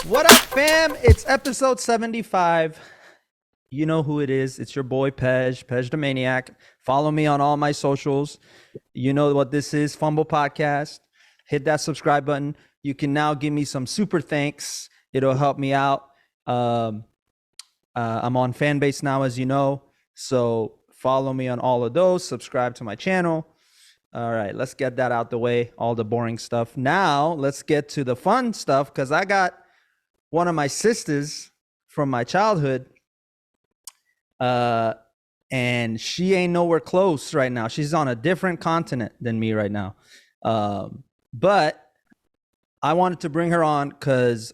What up, fam? It's episode 75. You know who it is. It's your boy, Pej the Maniac. Follow me on all my socials. You know what this is, Phumblepodcast. Hit that subscribe button. You can now give me some super thanks. It'll help me out. I'm on Fanbase now, as you know. So follow me on all of those. Subscribe to my channel. All right, let's get that out the way, all the boring stuff. Now, let's get to the fun stuff, because I got one of my sisters from my childhood, and she ain't nowhere close right now. She's on a different continent than me right now. But I wanted to bring her on because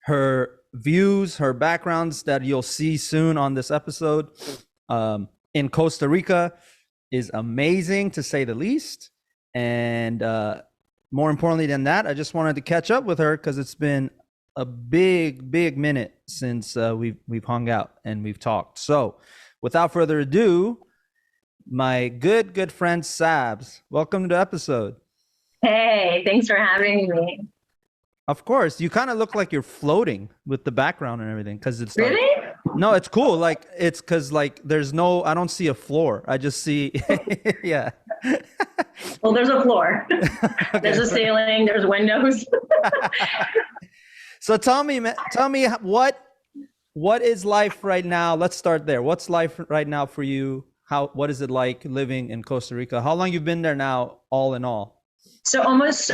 her views, her backgrounds that you'll see soon on this episode in Costa Rica is amazing, to say the least. And more importantly than that, I just wanted to catch up with her because it's been a big minute since we've hung out and we've talked. So without further ado, my good friend Sabz, welcome to the episode. Hey, thanks for having me. Of course. You kind of look like you're floating with the background and everything, because it's Really? like, no, it's cool. Like, it's because like there's no, I don't see a floor. I just see yeah. Well, there's a floor. Okay. There's a ceiling, there's windows. So tell me what is life right now? Let's start there. What's life right now for you? What is it like living in Costa Rica? How long you've been there now, all in all? So almost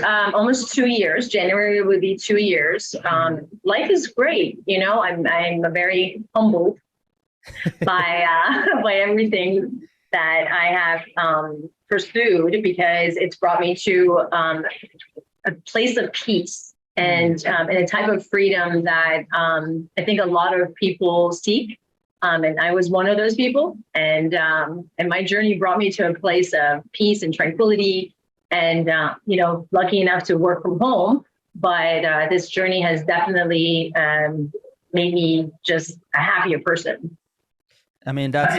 2 years. January would be 2 years. Life is great. You know, I'm very humbled by by everything that I have pursued, because it's brought me to a place of peace and a type of freedom that I think a lot of people seek. And I was one of those people. And my journey brought me to a place of peace and tranquility. And, you know, lucky enough to work from home. But this journey has definitely made me just a happier person. I mean, that's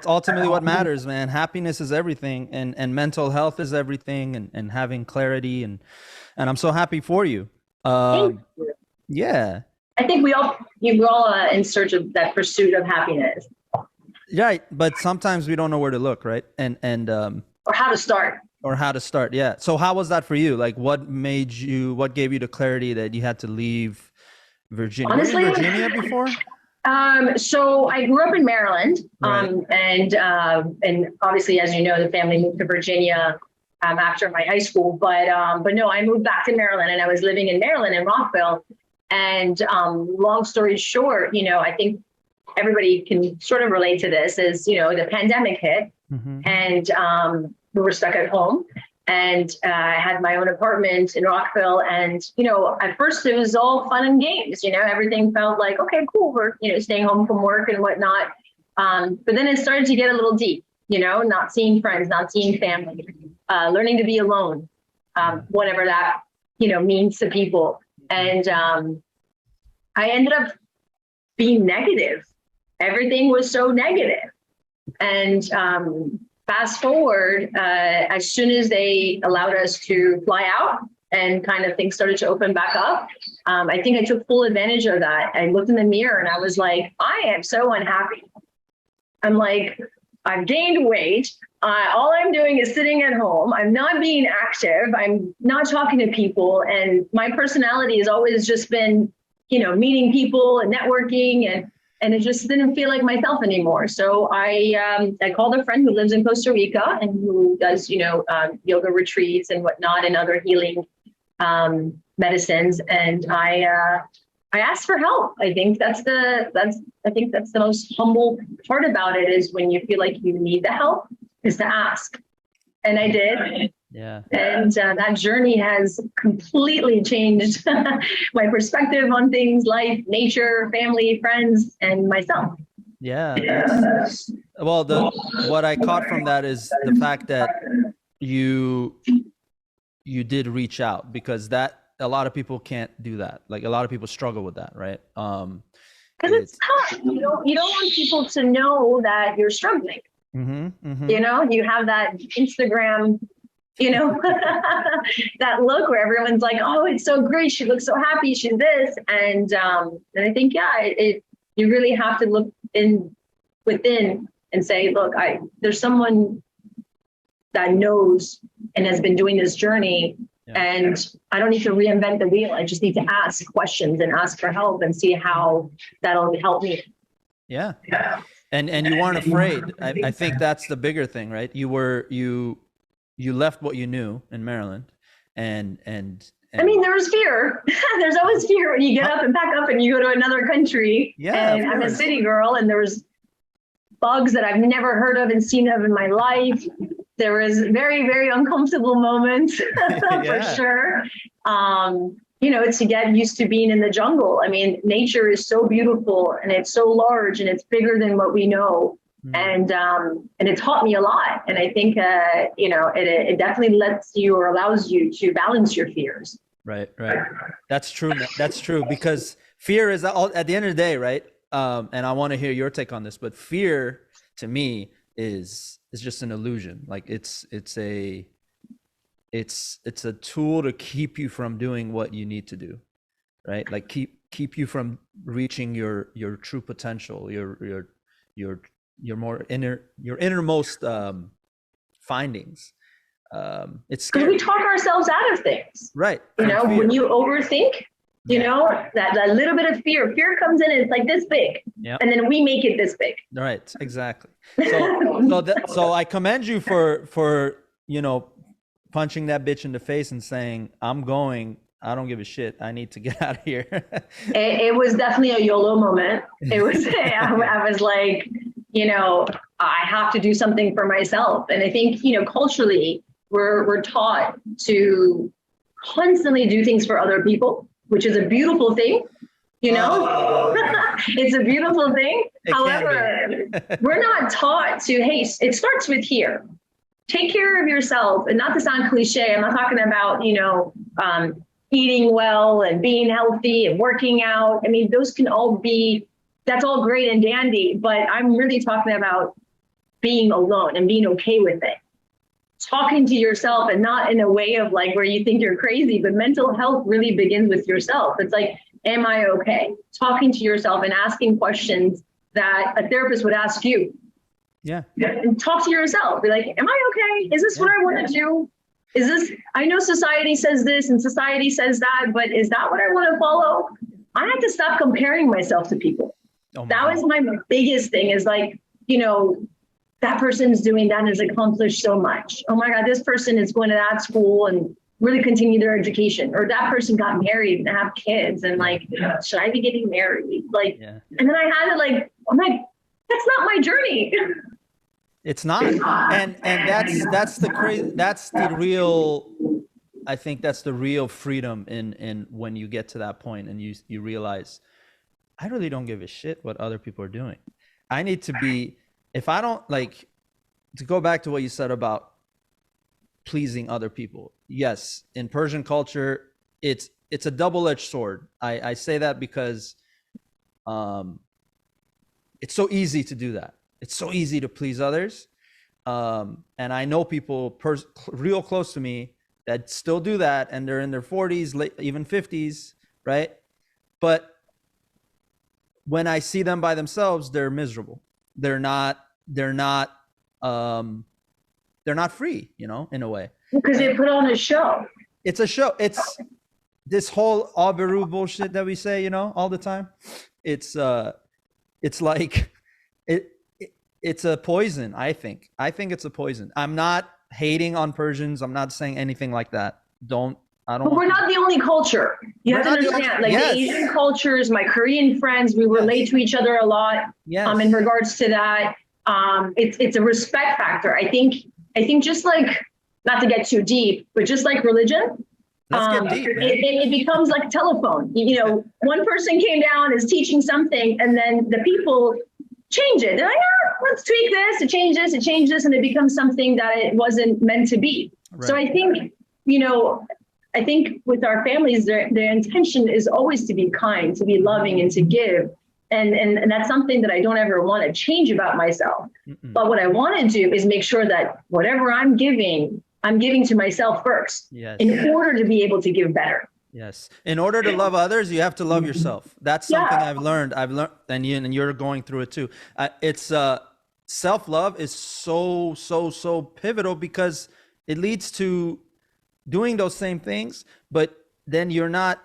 ultimately what matters, man. Happiness is everything, and mental health is everything, and having clarity, and I'm so happy for you. Thank you. Yeah. I think we're all in search of that pursuit of happiness. Right, but sometimes we don't know where to look, right? Or how to start. Yeah. So how was that for you? Like, what gave you the clarity that you had to leave Virginia? Honestly, were you in Virginia before? So I grew up in Maryland, Right. and obviously, as you know, the family moved to Virginia after my high school. But no, I moved back to Maryland, and I was living in Maryland in Rockville. And long story short, you know, I think everybody can sort of relate to this. Is, you know, the pandemic hit, and we were stuck at home. And I had my own apartment in Rockville. And, you know, at first it was all fun and games. You know, everything felt like, okay, cool. We're, you know, staying home from work and whatnot. But then it started to get a little deep, you know, not seeing friends, not seeing family, learning to be alone, whatever that, you know, means to people. And I ended up being negative. Everything was so negative. And fast forward, as soon as they allowed us to fly out and kind of things started to open back up, I think I took full advantage of that. I looked in the mirror and I was like, I am so unhappy. I'm like, I've gained weight. All I'm doing is sitting at home. I'm not being active. I'm not talking to people. And my personality has always just been, you know, meeting people and networking, and it just didn't feel like myself anymore. So I called a friend who lives in Costa Rica and who does, you know, yoga retreats and whatnot and other healing medicines. And I asked for help. I think that's the most humble part about it, is when you feel like you need the help, is to ask. And I did. Yeah. And that journey has completely changed my perspective on things, life, nature, family, friends, and myself. Yeah. Well, what I caught from that is the fact that you did reach out, because that a lot of people can't do that. Like, a lot of people struggle with that, right? Because it's tough. You don't want people to know that you're struggling. You know, you have that Instagram you know, that look where everyone's like, oh, it's so great. She looks so happy. She's this. And I think, you really have to look within and say, look, there's someone that knows and has been doing this journey. Yeah. And I don't need to reinvent the wheel. I just need to ask questions and ask for help and see how that'll help me. Yeah. And you weren't afraid. I think that's the bigger thing, right? You left what you knew in Maryland and I mean, there was fear. There's always fear when you get up and pack up and you go to another country. Yeah. And I'm a city girl, and there was bugs that I've never heard of and seen of in my life. There was very, very uncomfortable moments for sure. To get used to being in the jungle. I mean, nature is so beautiful and it's so large and it's bigger than what we know. And it taught me a lot. And I think, it definitely lets you or allows you to balance your fears. Right. That's true. That's true, because fear is all, at the end of the day, right? And I want to hear your take on this, but fear to me is just an illusion. Like it's a tool to keep you from doing what you need to do, right? Like keep you from reaching your true potential, your more innermost findings. It's scary. Because we talk ourselves out of things, right? When you overthink, that little bit of fear comes in and it's like this big, and then we make it this big. Right, exactly. So I commend you for punching that bitch in the face and saying, I don't give a shit. I need to get out of here. It was definitely a YOLO moment. It was, I was like, I have to do something for myself. And I think, culturally, we're taught to constantly do things for other people, which is a beautiful thing. It's a beautiful thing. However, we're not taught to, hey, it starts with here. Take care of yourself. And not to sound cliche, I'm not talking about, eating well and being healthy and working out. I mean, those can all that's all great and dandy, but I'm really talking about being alone and being okay with it. Talking to yourself, and not in a way of like where you think you're crazy, but mental health really begins with yourself. It's like, am I okay? Talking to yourself and asking questions that a therapist would ask you. Yeah. And talk to yourself. Be like, am I okay? Is this what I want to do? I know society says this and society says that, but is that what I want to follow? I have to stop comparing myself to people. That was my biggest thing, is like, that person's doing that and has accomplished so much. Oh my God, this person is going to that school and really continue their education. Or that person got married and have kids, and like, should I be getting married? Like, and then I had to I'm like, that's not my journey. It's not. And that's the real, I think that's the real freedom in when you get to that point and you realize, I really don't give a shit what other people are doing. I need to be, if I don't, like, to go back to what you said about pleasing other people. Yes, in Persian culture, it's a double-edged sword. I say that because it's so easy to do that. It's so easy to please others. And I know people real close to me that still do that, and they're in their 40s, even 50s, right? But when I see them by themselves, they're miserable. They're not free, in a way. Because they put on a show. It's a show. It's this whole Aberu bullshit that we say, all the time. It's like it's a poison. I think it's a poison. I'm not hating on Persians. I'm not saying anything like that. But we're not the only culture. You have to understand, the Asian cultures, my Korean friends, we relate to each other a lot. Yes. In regards to that, it's a respect factor. I think just like, not to get too deep, but just like religion, Let's get deep, man. It becomes like a telephone. One person came down, is teaching something, and then the people change it. They're like, let's tweak this, to change this, and it becomes something that it wasn't meant to be. Right. So I think, with our families, their intention is always to be kind, to be loving, and to give. And that's something that I don't ever want to change about myself. Mm-mm. But what I want to do is make sure that whatever I'm giving I'm giving to myself first Yes. in order to be able to give better. Yes. In order to love others, you have to love yourself. That's something Yeah. I've learned, and you're going through it too. It's self-love is so pivotal because it leads to doing those same things, but then you're not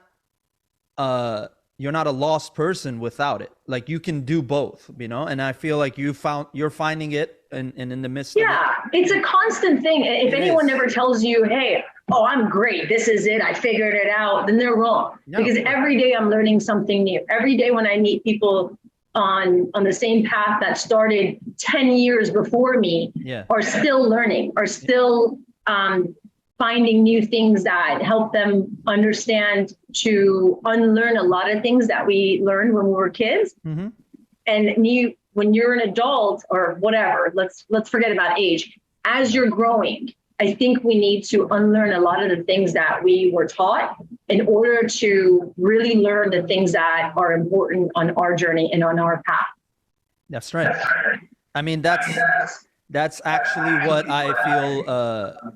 a lost person without it. Like you can do both, and I feel like you're finding it and in the midst of it. Yeah, it's a constant thing. If anyone never tells you, hey, oh, I'm great, this is it, I figured it out, then they're wrong. No. Because every day I'm learning something new. Every day when I meet people on the same path that started 10 years before me are still learning, are still finding new things that help them understand to unlearn a lot of things that we learned when we were kids. Mm-hmm. And when you're an adult or whatever, let's forget about age. As you're growing, I think we need to unlearn a lot of the things that we were taught in order to really learn the things that are important on our journey and on our path. That's right. I mean, that's actually what I feel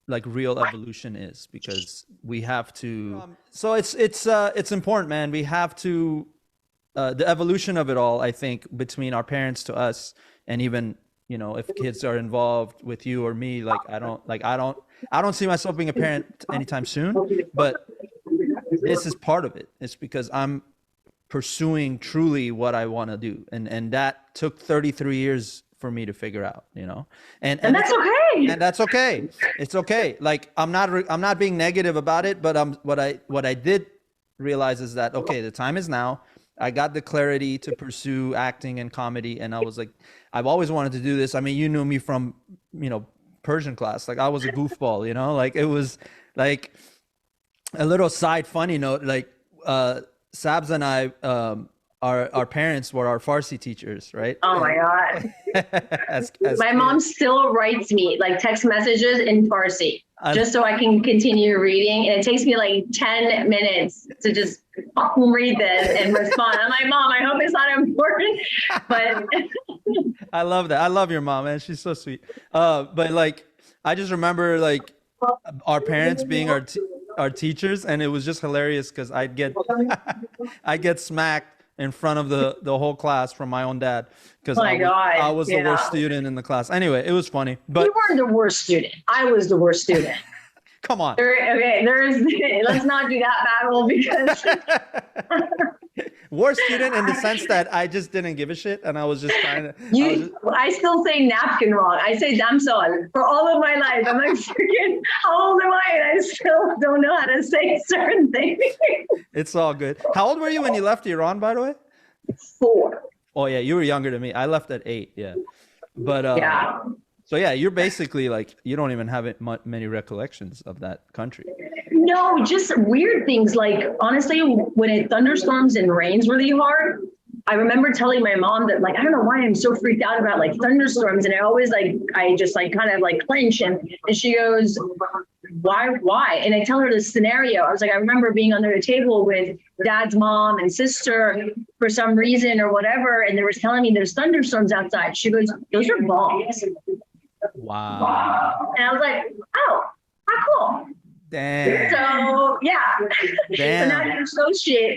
like real evolution is, because we have to. So it's important, man. We have to. The evolution of it all, I think, between our parents to us, and even if kids are involved with you or me, I don't see myself being a parent anytime soon, but this is part of it. It's because I'm pursuing truly what I want to do, and that took 33 years for me to figure out, and that's okay. And that's okay. It's okay. Like I'm not being negative about it, but what I did realize is that okay, the time is now. I got the clarity to pursue acting and comedy, and I was like, I've always wanted to do this. I mean, you knew me from Persian class. Like I was a goofball, like it was like a little side funny note. Like Sabz and I, our parents were our Farsi teachers, right? Oh my God. My mom still writes me like text messages in Farsi just so I can continue reading. And it takes me like 10 minutes to just read this and respond. I'm like, Mom, I hope it's not important. But I love that. I love your mom, man. She's so sweet. But like, I just remember like our parents being our teachers, and it was just hilarious because I'd get smacked in front of the whole class from my own dad because I was the worst student in the class. Anyway, it was funny. But you weren't the worst student. I was the worst student. Come on. Let's not do that battle because worst student in the sense that I just didn't give a shit and I was just trying to. I still say napkin wrong. I say damsel for all of my life. I'm like, freaking, how old am I? And I still don't know how to say certain things. It's all good. How old were you when you left Iran, by the way? 4. Oh yeah, you were younger than me. I left at 8. Yeah, but yeah. So yeah, you're basically like you don't even have many recollections of that country. No, just weird things. Like honestly, when it thunderstorms and rains really hard, I remember telling my mom that like I don't know why I'm so freaked out about like thunderstorms, and I always I just kind of clench, and she goes, why? And I tell her this scenario. I was like, I remember being under the table with Dad's mom and sister for some reason or whatever, and they were telling me there's thunderstorms outside. She goes, those are bombs. Wow. And I was like, oh, how cool. Damn. So yeah. Damn. So now you associate,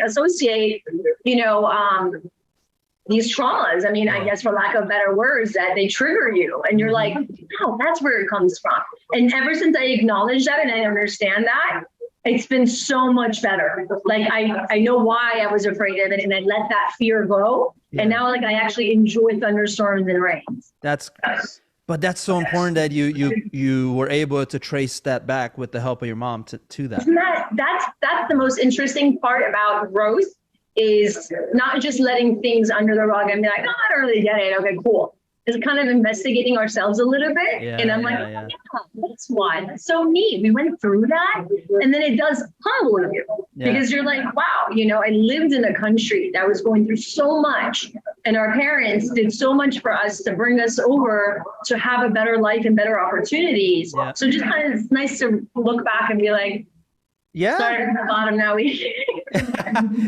these traumas. I mean, I guess for lack of better words, that they trigger you and you're like, oh, that's where it comes from. And ever since I acknowledge that and I understand that, it's been so much better. Like I know why I was afraid of it and I let that fear go. Yeah. And now I actually enjoy thunderstorms and rains. But that's so important that you were able to trace that back with the help of your mom to that. Isn't that's the most interesting part about growth is not just letting things under the rug and be like, oh, I don't really get it. Okay, cool. It's kind of investigating ourselves a little bit. Yeah, and I'm yeah, that's why. That's so neat. We went through that. And then it does humble you because you're like, wow, I lived in a country that was going through so much. And our parents did so much for us to bring us over to have a better life and better opportunities. Yeah. So just kind of it's nice to look back and be like, yeah, starting from the bottom now.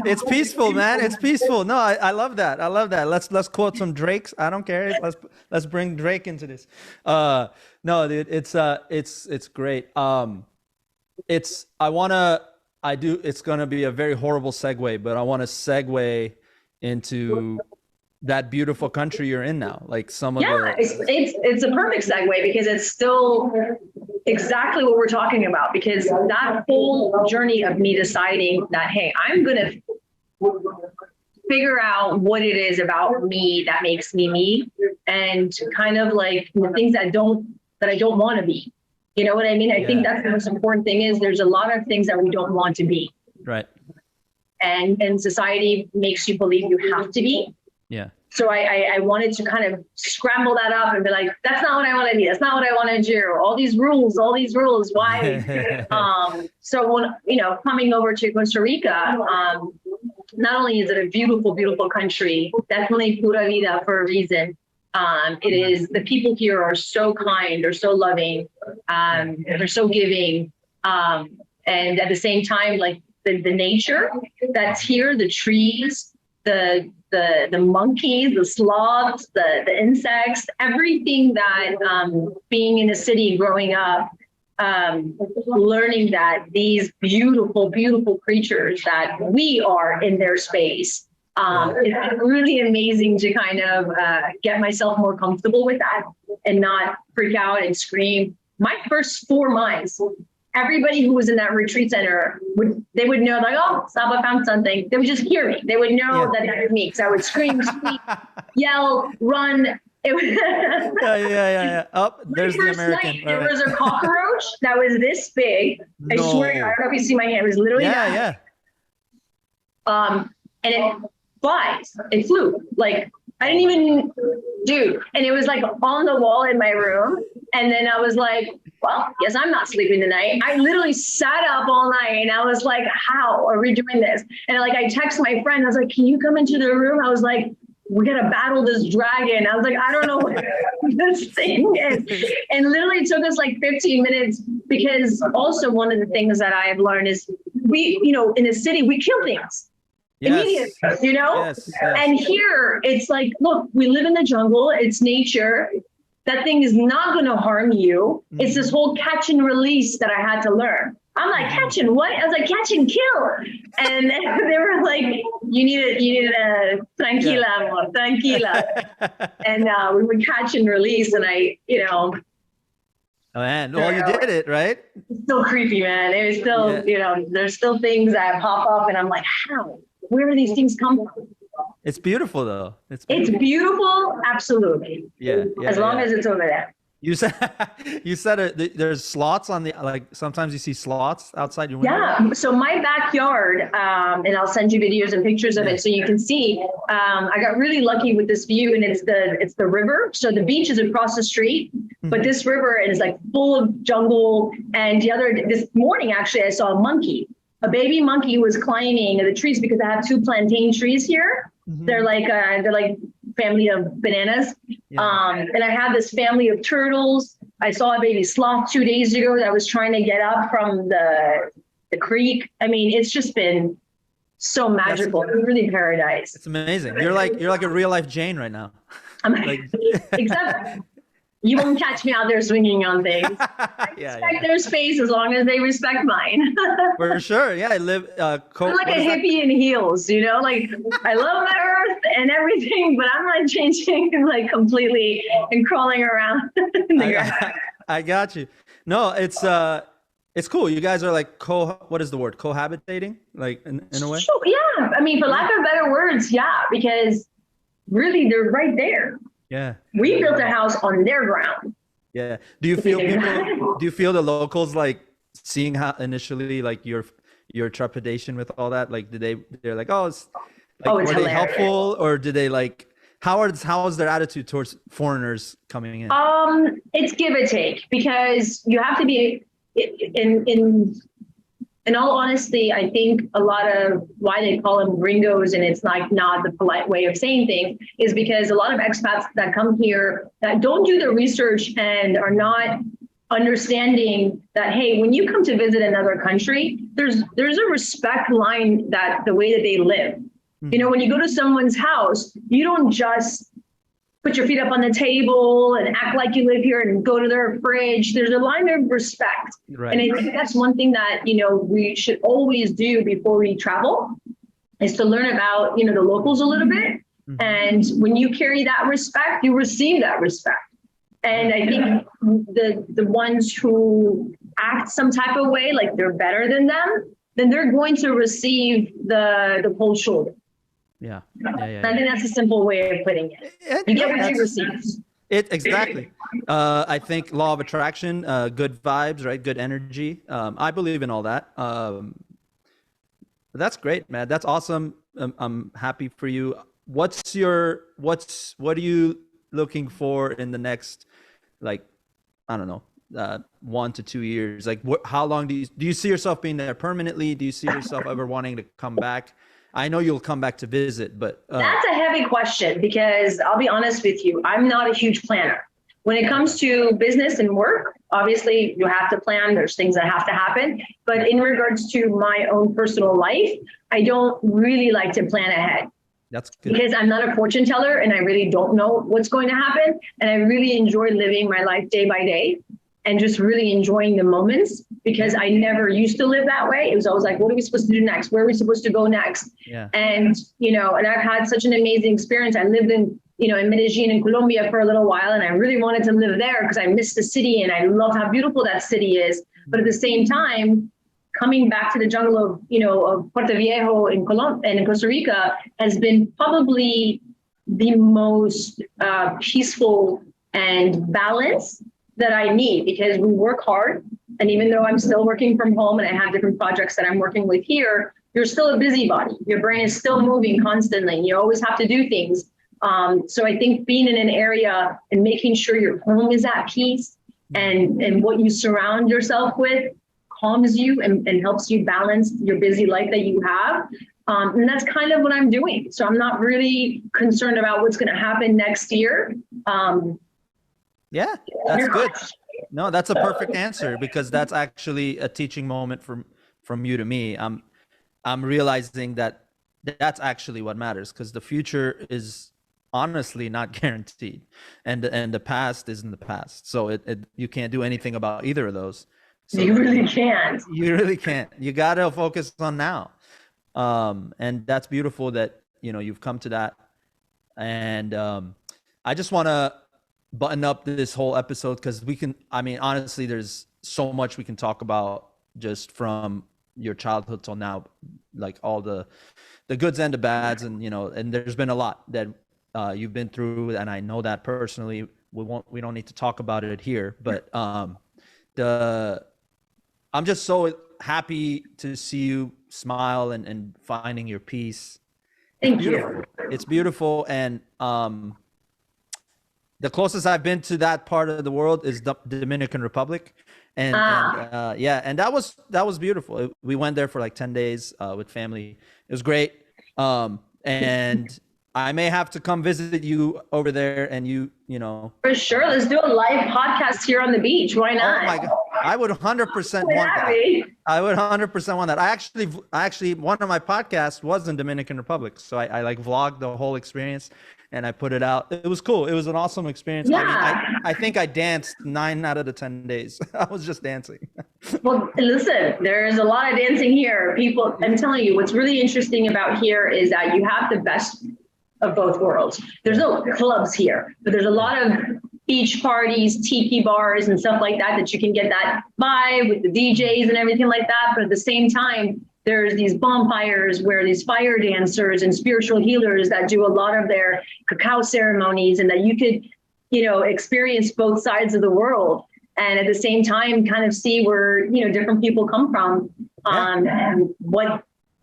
It's peaceful, man. It's peaceful. No, I love that. I love that. Let's quote some Drakes. I don't care. Let's bring Drake into this. No, dude, it's great. It's gonna be a very horrible segue, but I want to segue into that beautiful country you're in now. Like some of it's a perfect segue because it's still exactly what we're talking about, because that whole journey of me deciding that, hey, I'm going to figure out what it is about me that makes me me, and kind of like the things that I don't want to be. You know what I mean? I think that's the most important thing is there's a lot of things that we don't want to be. Right. And society makes you believe you have to be. Yeah. So I wanted to kind of scramble that up and be like, that's not what I want to be. That's not what I want to do. All these rules, why? So when, coming over to Costa Rica, not only is it a beautiful, beautiful country, definitely pura vida for a reason. It is, the people here are so kind, they're so loving, they're so giving. And at the same time, like the nature that's here, the trees, the monkeys, the sloths, the insects, everything that being in a city growing up, learning that these beautiful, beautiful creatures that we are in their space. It's really amazing to kind of get myself more comfortable with that and not freak out and scream. My first 4 months, everybody who was in that retreat center would know, like, oh, Saba found something. They would just hear me. They would know that was me, because I would scream, squeak, yell, run. Yeah. Oh, there's the American. Night, there was a cockroach that was this big. No. I swear to God, I don't know if you see my hand. It was literally that. But it flew. Like, I didn't even, and it was like on the wall in my room. And then I was like, well, yes, I'm not sleeping tonight. I literally sat up all night and I was like, how are we doing this? And like, I text my friend, I was like, can you come into the room? I was like, we got to battle this dragon. I was like, I don't know what this thing is. And literally it took us like 15 minutes, because also one of the things that I have learned is we, in the city, we kill things. Immediately, Yes. And here it's like, look, we live in the jungle. It's nature. That thing is not going to harm you. Mm-hmm. It's this whole catch and release that I had to learn. I'm like, catch and what? I was like, catch and kill. And they were like, you need a tranquila, amor, tranquila. And we would catch and release. And Oh, man, well, you did it, right? It's still creepy, man. It was still, there's still things that pop up and I'm like, how? Where do these things come from? It's beautiful, though. It's beautiful, absolutely. Yeah. As long as it's over there. You said there's sloths on the, like, sometimes you see sloths outside your window. Yeah. So my backyard, and I'll send you videos and pictures of it so you can see. I got really lucky with this view, and it's the river. So the beach is across the street, but this river is like full of jungle. And this morning, actually, I saw a monkey. A baby monkey was climbing the trees, because I have 2 plantain trees here. Mm-hmm. They're like family of bananas. And I have this family of turtles. I saw a baby sloth 2 days ago that was trying to get up from the creek. I mean, it's just been so magical. It's really paradise. It's amazing. You're like a real life Jane right now. Except you won't catch me out there swinging on things. I respect their space as long as they respect mine. For sure. Yeah, I live. I'm like a hippie in heels, Like, I love the earth and everything, but I'm not changing like completely and crawling around in the ground. I got you. No, it's cool. You guys are like what is the word? Cohabitating, like in a way. Sure, yeah. I mean, for lack of better words, yeah, because really they're right there. Yeah. We built a house on their ground. Yeah. Do you feel the locals like seeing how initially like your trepidation with all that? Like they're like, oh, it's like, were they helpful, or did they like how is their attitude towards foreigners coming in? It's give and take, because you have to be in all honesty, I think a lot of why they call them gringos, and it's like not the polite way of saying things, is because a lot of expats that come here that don't do the research and are not understanding that, hey, when you come to visit another country, there's a respect line that the way that they live. You know, when you go to someone's house, you don't just put your feet up on the table and act like you live here and go to their fridge. There's a line of respect. Right. And I think that's one thing that, you know, we should always do before we travel, is to learn about, you know, the locals a little bit. And when you carry that respect, you receive that respect. And I think the ones who act some type of way, like they're better than them, then they're going to receive the cold shoulder. Yeah. I think that's a simple way of putting it. You get what you receive. Exactly. I think law of attraction, good vibes, right? Good energy. I believe in all that. That's great, man. That's awesome. I'm happy for you. What are you looking for in the next, like, I don't know, 1 to 2 years? Like, how long do you see yourself being there permanently? Do you see yourself ever wanting to come back? I know you'll come back to visit, but that's a heavy question, because I'll be honest with you, I'm not a huge planner. When it comes to business and work, obviously you have to plan. There's things that have to happen. But in regards to my own personal life, I don't really like to plan ahead. That's good. Because I'm not a fortune teller and I really don't know what's going to happen. And I really enjoy living my life day by day and just really enjoying the moments, because I never used to live that way. It was always like, what are we supposed to do next? Where are we supposed to go next? Yeah. And, you know, and I've had such an amazing experience. I lived in, you know, in Medellin in Colombia for a little while, and I really wanted to live there because I missed the city and I love how beautiful that city is. But at the same time, coming back to the jungle of, you know, of Puerto Viejo in Colombia and in Costa Rica has been probably the most peaceful and balanced that I need, because we work hard. And even though I'm still working from home and I have different projects that I'm working with here, you're still a busybody. Your brain is still moving constantly. You always have to do things. So I think being in an area and making sure your home is at peace and what you surround yourself with calms you and helps you balance your busy life that you have. And that's kind of what I'm doing. So I'm not really concerned about what's going to happen next year. Yeah, that's good. No, that's a perfect answer, because that's actually a teaching moment from you to me. I'm realizing that that's actually what matters, because the future is honestly not guaranteed, and the past isn't the past. So you can't do anything about either of those. So you really can't. You really can't. You got to focus on now. And that's beautiful that, you know, you've come to that. And I just want to button up this whole episode, because honestly, there's so much we can talk about just from your childhood till now, like all the goods and the bads, and, you know, and there's been a lot that you've been through, and I know that personally. We don't need to talk about it here, but I'm just so happy to see you smile and finding your peace. Thank you. It's beautiful. And the closest I've been to that part of the world is the Dominican Republic. And that was beautiful. We went there for like 10 days with family. It was great. And I may have to come visit you over there, and you know. For sure. Let's do a live podcast here on the beach. Why not? Oh my God. I would 100% want that. I would 100% want that. I actually, one of my podcasts was in Dominican Republic. So I like vlogged the whole experience and I put it out. It was cool. It was an awesome experience. Yeah. I mean, I think I danced 9 out of the 10 days. I was just dancing. Well, listen, there's a lot of dancing here. People, I'm telling you, what's really interesting about here is that you have the best of both worlds. There's no clubs here, but there's a lot of beach parties, tiki bars and stuff like that you can get that vibe with the DJs and everything like that. But at the same time, there's these bonfires where these fire dancers and spiritual healers that do a lot of their cacao ceremonies, and that you could, you know, experience both sides of the world. And at the same time, kind of see where, you know, different people come from, and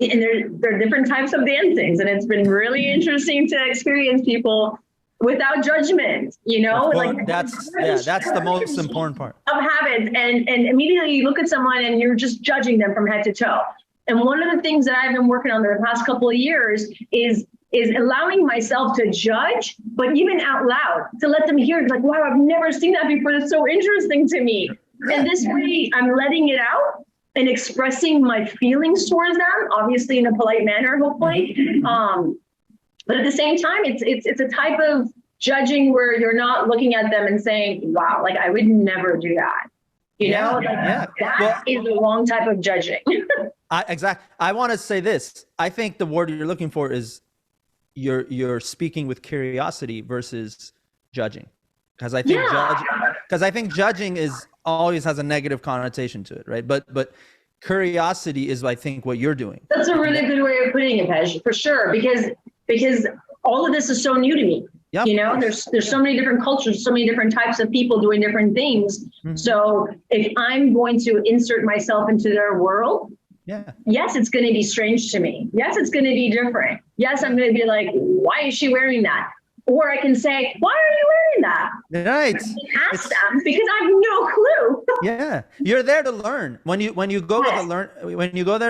there are different types of dancings. And it's been really interesting to experience people without judgment, you know, like that's the most important part of habits. And immediately you look at someone and you're just judging them from head to toe. And one of the things that I've been working on the past couple of years is allowing myself to judge, but even out loud, to let them hear, like, wow, I've never seen that before. That's so interesting to me. And this way I'm letting it out and expressing my feelings towards them, obviously in a polite manner, hopefully. But at the same time, it's a type of judging where you're not looking at them and saying, wow, like I would never do that. You know, that is the wrong type of judging. Exactly. I want to say this. I think the word you're looking for is you're speaking with curiosity versus judging. Because I think judging is always has a negative connotation to it, right? But curiosity is, I think, what you're doing. That's a really good way of putting it, Pej, for sure. Because all of this is so new to me. Yep. You know, there's so many different cultures, so many different types of people doing different things. So if I'm going to insert myself into their world, yes, it's going to be strange to me. Yes, it's going to be different. Yes, I'm going to be like, why is she wearing that? Or I can say, why are you wearing that? Right. Ask them because I have no clue. Yeah, you're there to learn. When you go there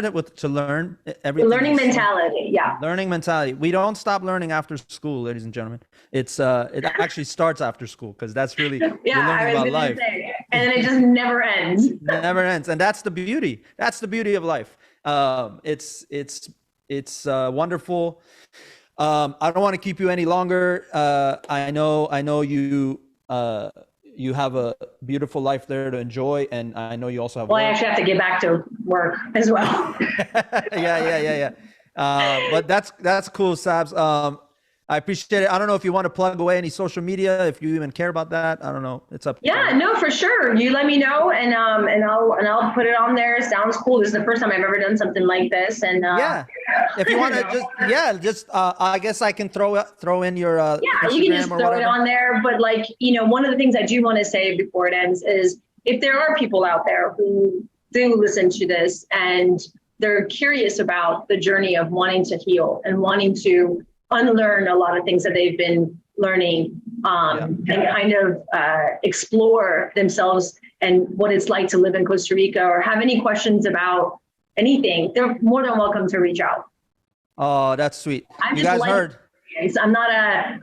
to learn everything. Learning mentality, Learning mentality. We don't stop learning after school, ladies and gentlemen. It actually starts after school because that's really you're learning about life. And it just never ends. Never ends, and that's the beauty. That's the beauty of life. It's wonderful. I don't want to keep you any longer. I know you have a beautiful life there to enjoy, and I know you also have. Well, I actually have to get back to work as well. Yeah. But that's cool, Sabz. I appreciate it. I don't know if you want to plug away any social media, if you even care about that. I don't know. It's up. No, for sure. You let me know, and I'll put it on there. Sounds cool. This is the first time I've ever done something like this, and if you want to just I guess I can throw in your Instagram, you can just throw it on there. But like, one of the things I do want to say before it ends is if there are people out there who do listen to this and they're curious about the journey of wanting to heal and wanting to unlearn a lot of things that they've been learning and kind of explore themselves and what it's like to live in Costa Rica, or have any questions about anything, they're more than welcome to reach out. Oh, that's sweet. You guys heard. I'm not a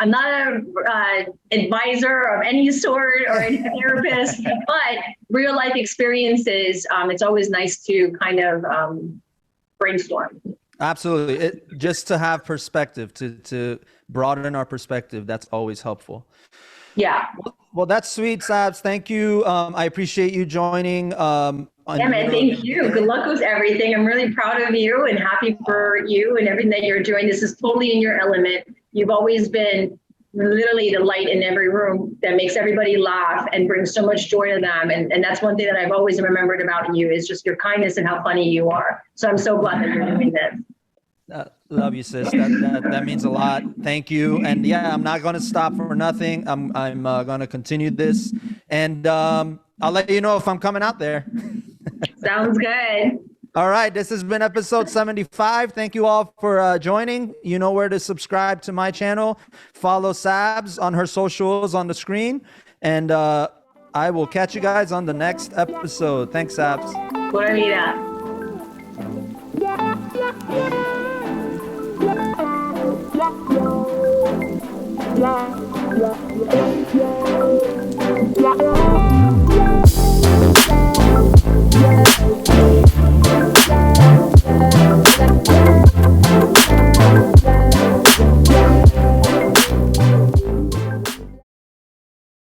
advisor of any sort or any therapist, but real life experiences. It's always nice to kind of brainstorm. Absolutely. Just to have perspective, to broaden our perspective, that's always helpful. Yeah. Well, that's sweet, Sabz. Thank you. I appreciate you joining. Man, thank you. Good luck with everything. I'm really proud of you and happy for you and everything that you're doing. This is totally in your element. You've always been literally the light in every room that makes everybody laugh and brings so much joy to them. And that's one thing that I've always remembered about you is just your kindness and how funny you are. So I'm so glad that you're doing this. Love you, sis. That means a lot. Thank you. And I'm not going to stop for nothing. I'm going to continue this, and I'll let you know if I'm coming out there. Sounds good. All right. This has been episode 75. Thank you all for joining. You know where to subscribe to my channel. Follow Sabz on her socials on the screen, and I will catch you guys on the next episode. Thanks, Sabz. Pura vida. Yeah.